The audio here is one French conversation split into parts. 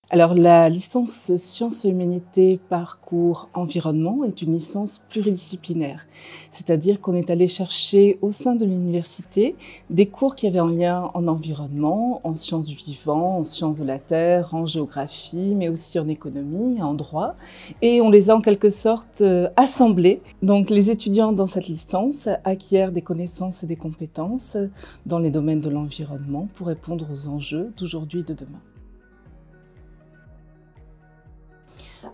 Alors, la licence Sciences et Humanités Parcours Environnement est une licence pluridisciplinaire. C'est-à-dire qu'on est allé chercher au sein de l'université des cours qui avaient un lien en environnement, en sciences du vivant, en sciences de la terre, en géographie, mais aussi en économie, en droit. Et on les a en quelque sorte assemblés. Donc, les étudiants dans cette licence acquièrent des connaissances et des compétences dans les domaines de l'environnement pour répondre aux enjeux d'aujourd'hui et de demain.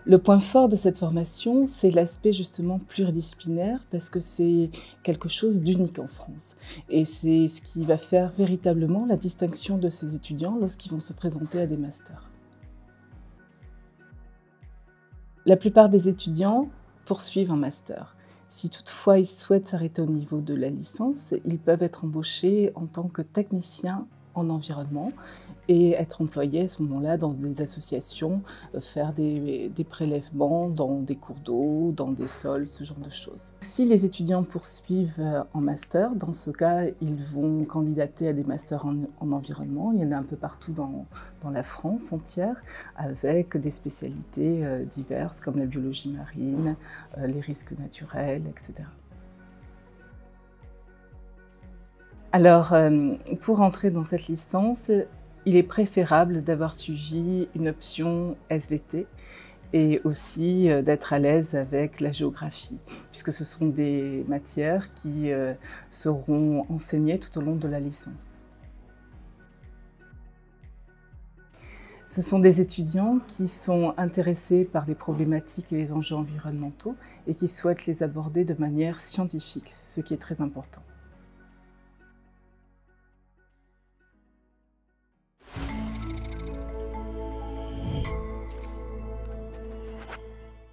Le point fort de cette formation, c'est l'aspect justement pluridisciplinaire parce que c'est quelque chose d'unique en France. Et c'est ce qui va faire véritablement la distinction de ces étudiants lorsqu'ils vont se présenter à des masters. La plupart des étudiants poursuivent un master. Si toutefois ils souhaitent s'arrêter au niveau de la licence, ils peuvent être embauchés en tant que techniciens en environnement et être employés à ce moment-là dans des associations, faire des prélèvements dans des cours d'eau, dans des sols, ce genre de choses. Si les étudiants poursuivent en master, dans ce cas, ils vont candidater à des masters en environnement. Il y en a un peu partout dans la France entière, avec des spécialités diverses comme la biologie marine, les risques naturels, etc. Alors, pour entrer dans cette licence, il est préférable d'avoir suivi une option SVT et aussi d'être à l'aise avec la géographie, puisque ce sont des matières qui seront enseignées tout au long de la licence. Ce sont des étudiants qui sont intéressés par les problématiques et les enjeux environnementaux et qui souhaitent les aborder de manière scientifique, ce qui est très important.